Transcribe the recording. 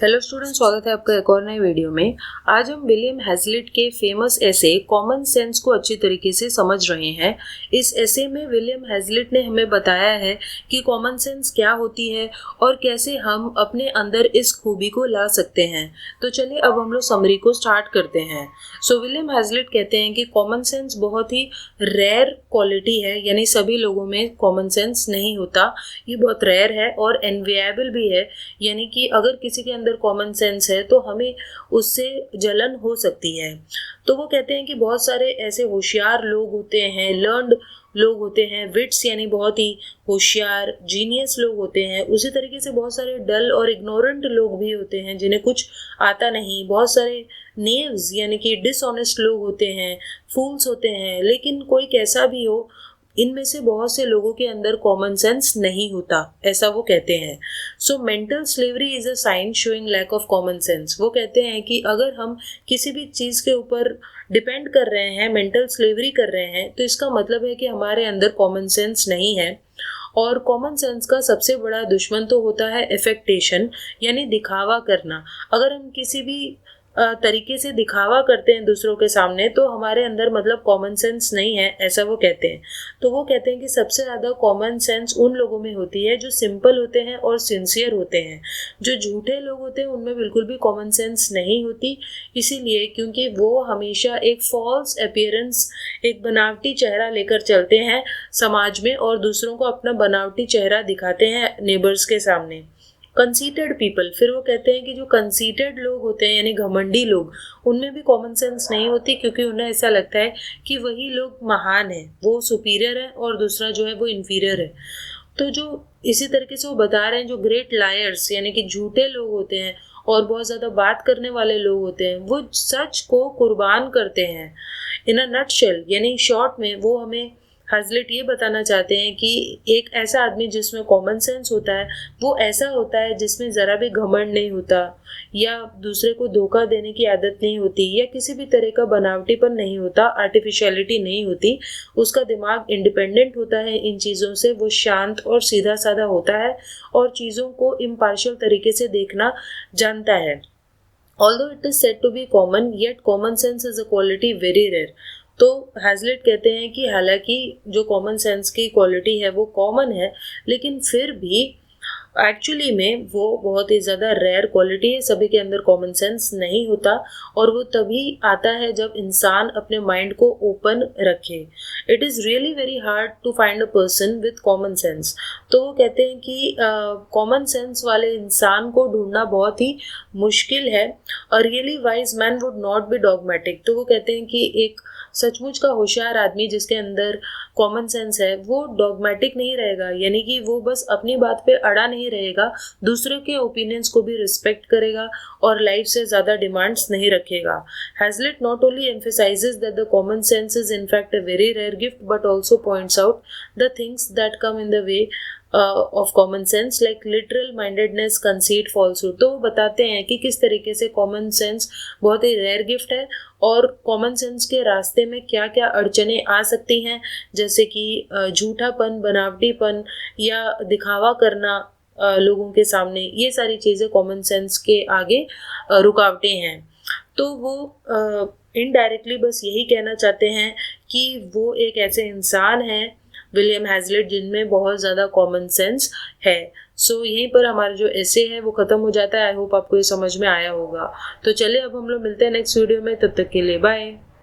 Hello student, स्वागत है आपका एक और नए वीडियो में। आज हम विलियम हैजलिट के फेमस ऐसे कॉमन सेंस को अच्छी तरीके से समझ रहे हैं। इस ऐसे में विलियम हैजलिट ने हमें बताया है कि कॉमन सेंस क्या होती है और कैसे हम अपने अंदर इस खूबी को ला सकते हैं। तो चलिए अब हम लोग समरी को स्टार्ट करते हैं। विलियम हैजलिट कहते हैं कि कॉमन सेंस बहुत ही रेयर क्वालिटी है, यानी सभी लोगों में कॉमन सेंस नहीं होता, ये बहुत रेयर है और एनविएबल भी है। यानी कि अगर किसी के अंदर कॉमन सेंस है तो हमें उससे जलन हो सकती है। तो वो कहते हैं कि बहुत सारे ऐसे होशियार लोग होते हैं, लर्नड लोग होते हैं, विट्स यानी बहुत ही होशियार जीनियस लोग होते हैं। उसी तरीके से बहुत सारे डल और इग्नोरेंट लोग भी होते हैं जिन्हें कुछ आता नहीं। बहुत सारे नेव्स यानी कि डिसऑनेस्ट लोग होते हैं, फूल्स होते हैं। लेकिन कोई कैसा भी हो, इनमें से बहुत से लोगों के अंदर कॉमन सेंस नहीं होता, ऐसा वो कहते हैं। Mental slavery is a sign showing lack of common sense. वो कहते हैं कि अगर हम किसी भी चीज़ के ऊपर डिपेंड कर रहे हैं, मेंटल स्लेवरी कर रहे हैं, तो इसका मतलब है कि हमारे अंदर कॉमन सेंस नहीं है। और कॉमन सेंस का सबसे बड़ा दुश्मन तो होता है एफेक्टेशन, यानी दिखावा करना। अगर हम किसी भी तरीके से दिखावा करते हैं दूसरों के सामने, तो हमारे अंदर मतलब कॉमन सेंस नहीं है, ऐसा वो कहते हैं। तो वो कहते हैं कि सबसे ज़्यादा कॉमन सेंस उन लोगों में होती है जो सिंपल होते हैं और सिंसियर होते हैं। जो झूठे लोग होते हैं उनमें बिल्कुल भी कॉमन सेंस नहीं होती, इसीलिए क्योंकि वो हमेशा एक फॉल्स अपीयरेंस, एक बनावटी चेहरा लेकर चलते हैं समाज में और दूसरों को अपना बनावटी चेहरा दिखाते हैं नेबर्स के सामने। कंसीटेड पीपल, फिर वो कहते हैं कि जो कंसीटेड लोग होते हैं यानी घमंडी लोग, उनमें भी कॉमन सेंस नहीं होती, क्योंकि उन्हें ऐसा लगता है कि वही लोग महान है, वो सुपीरियर है और दूसरा जो है वो इन्फीरियर है। तो जो इसी तरीके से वो बता रहे हैं, जो ग्रेट लायर्स यानी कि झूठे लोग होते हैं और बहुत ज़्यादा बात करने वाले लोग होते हैं, वो सच को कुर्बान करते हैं। इन अ नटशेल यानी शॉर्ट में वो हमें हैजलिट ये बताना चाहते हैं कि एक ऐसा आदमी जिसमें कॉमन सेंस होता है, वो ऐसा होता है जिसमें ज़रा भी घमंड नहीं होता, या दूसरे को धोखा देने की आदत नहीं होती, या किसी भी तरह का बनावटीपन नहीं होता, आर्टिफिशियलिटी नहीं होती। उसका दिमाग इंडिपेंडेंट होता है इन चीज़ों से, वो शांत और सीधा साधा होता है और चीज़ों को इम्पार्शियल तरीके से देखना जानता है। Although it is said to be common, yet common sense is a quality very rare. तो हैजलिट कहते हैं कि हालांकि जो कॉमन सेंस की क्वालिटी है वो कॉमन है, लेकिन फिर भी एक्चुअली में वो बहुत ही ज़्यादा रेयर क्वालिटी है। सभी के अंदर कॉमन सेंस नहीं होता और वो तभी आता है जब इंसान अपने माइंड को ओपन रखे। It is really very hard to find a person with common sense. तो वो कहते हैं कि कॉमन सेंस वाले इंसान को ढूंढना बहुत ही मुश्किल है। A really wise man would not be dogmatic. तो वो कहते हैं कि एक सचमुच का होशियार आदमी जिसके अंदर कॉमन सेंस है, वो डॉगमेटिक नहीं रहेगा, यानी कि वो बस अपनी बात पे अड़ा नहीं रहेगा, दूसरों के ओपिनियंस को भी रिस्पेक्ट करेगा और लाइफ से ज़्यादा डिमांड्स नहीं रखेगा। Hazlitt not only emphasises that the common sense is in fact a very rare gift, but also points out the things that come in the way of common sense like literal mindedness, conceit, falsehood. तो वो बताते हैं कि किस तरीके से common sense बहुत ही rare gift है और कॉमन सेंस के रास्ते में क्या क्या अड़चने आ सकती हैं, जैसे कि झूठापन, बनावटीपन या दिखावा करना लोगों के सामने। ये सारी चीज़ें कॉमन सेंस के आगे रुकावटें हैं। तो वो इनडायरेक्टली बस यही कहना चाहते हैं कि वो एक ऐसे इंसान हैं विलियम हैजलिट जिनमें बहुत ज़्यादा कॉमन सेंस है। यहीं पर हमारा जो ऐसे है वो ख़त्म हो जाता है। आई होप आपको ये समझ में आया होगा। तो चलिए अब हम लोग मिलते हैं नेक्स्ट वीडियो में, तब तक के लिए बाय।